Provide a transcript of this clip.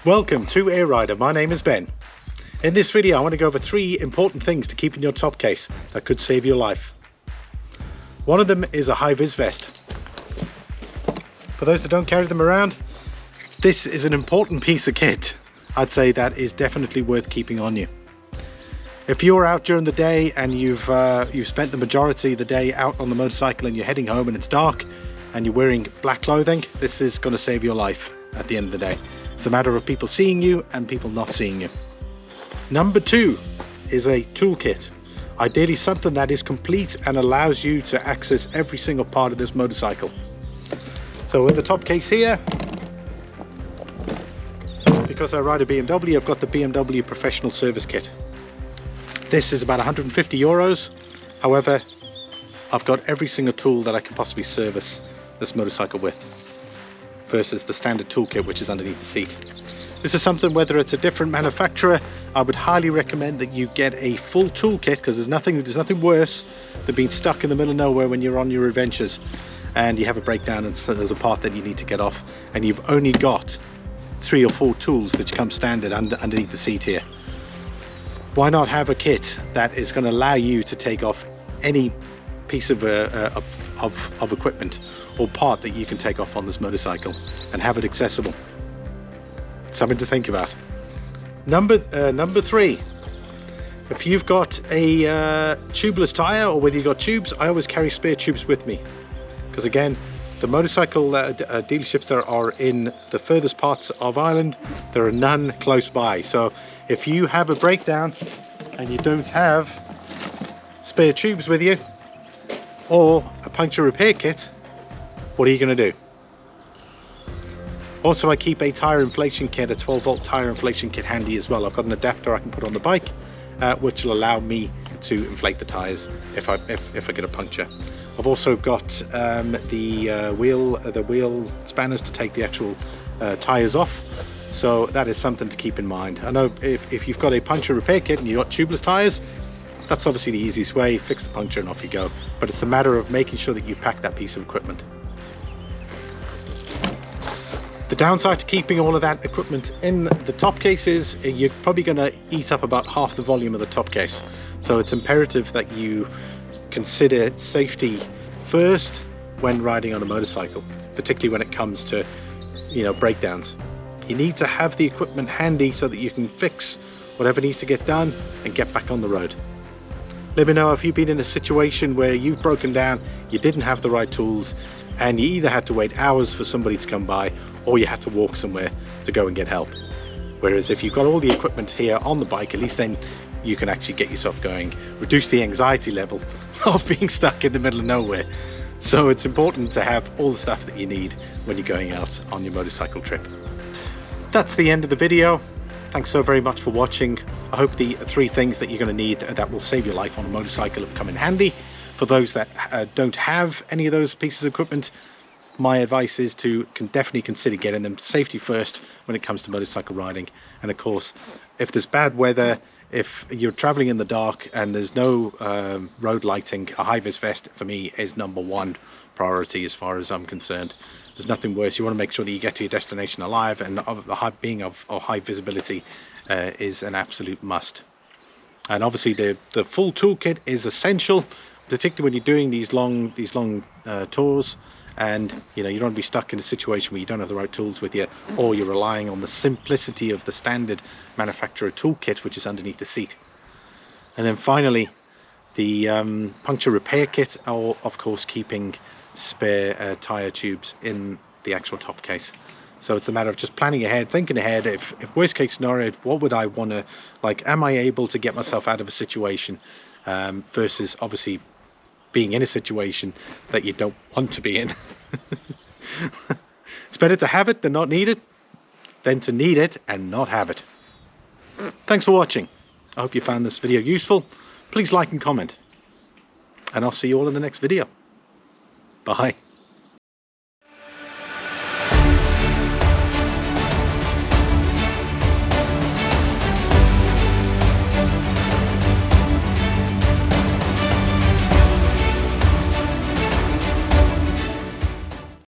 Welcome to Éire. My name is Ben. In this video I want to go over 3 important things to keep in your top case that could save your life. One of them is a high-vis vest. For those that don't carry them around, this is an important piece of kit. I'd say that is definitely worth keeping on you. If you're out during the day and you've spent the majority of the day out on the motorcycle and you're heading home and it's dark and you're wearing black clothing, this is going to save your life at the end of the day. It's a matter of people seeing you and people not seeing you. Number 2 is a toolkit. Ideally something that is complete and allows you to access every single part of this motorcycle. So in the top case here, because I ride a BMW, I've got the BMW Professional Service Kit. This is about 150 euros. However, I've got every single tool that I can possibly service this motorcycle with, versus the standard toolkit which is underneath the seat. This is something, whether it's a different manufacturer, I would highly recommend that you get a full toolkit, because there's nothing worse than being stuck in the middle of nowhere when you're on your adventures and you have a breakdown and so there's a part that you need to get off and you've only got 3 or 4 tools that come standard underneath the seat here. Why not have a kit that is going to allow you to take off any piece of equipment or part that you can take off on this motorcycle and have it accessible? Something to think about. Number 3, if you've got a tubeless tire, or whether you've got tubes, I always carry spare tubes with me, because again, the motorcycle dealerships that are in the furthest parts of Ireland, there are none close by. So if you have a breakdown and you don't have spare tubes with you or a puncture repair kit, what are you going to do? Also, I keep a tire inflation kit, a 12-volt tire inflation kit handy as well. I've got an adapter I can put on the bike, which will allow me to inflate the tires if I get a puncture. I've also got the wheel spanners to take the actual tires off. So that is something to keep in mind. I know if you've got a puncture repair kit and you've got tubeless tires, that's obviously the easiest way. Fix the puncture and off you go. But it's a matter of making sure that you pack that piece of equipment. The downside to keeping all of that equipment in the top case is you're probably going to eat up about half the volume of the top case. So it's imperative that you consider safety first when riding on a motorcycle, particularly when it comes to, breakdowns. You need to have the equipment handy so that you can fix whatever needs to get done and get back on the road. Let me know if you've been in a situation where you've broken down, you didn't have the right tools, and you either had to wait hours for somebody to come by or you had to walk somewhere to go and get help. Whereas if you've got all the equipment here on the bike, at least then you can actually get yourself going, reduce the anxiety level of being stuck in the middle of nowhere. So it's important to have all the stuff that you need when you're going out on your motorcycle trip. That's the end of the video. Thanks so very much for watching. I hope the 3 things that you're going to need that will save your life on a motorcycle have come in handy. For those that don't have any of those pieces of equipment, my advice is to definitely consider getting them. Safety first when it comes to motorcycle riding. And of course, if there's bad weather, if you're traveling in the dark and there's no road lighting, a high-vis vest for me is number 1 priority as far as I'm concerned. There's nothing worse. You want to make sure that you get to your destination alive, and being of high visibility is an absolute must. And obviously the full toolkit is essential, particularly when you're doing these long tours, and you don't want to be stuck in a situation where you don't have the right tools with you, or you're relying on the simplicity of the standard manufacturer toolkit which is underneath the seat. And then finally, the puncture repair kit, or of course keeping spare tire tubes in the actual top case. So it's a matter of just planning ahead, thinking ahead. If worst case scenario, what would I want to, am I able to get myself out of a situation, versus obviously being in a situation that you don't want to be in. It's better to have it than not need it, than to need it and not have it. Thanks for watching. I hope you found this video useful. Please like and comment, and I'll see you all in the next video. Bye.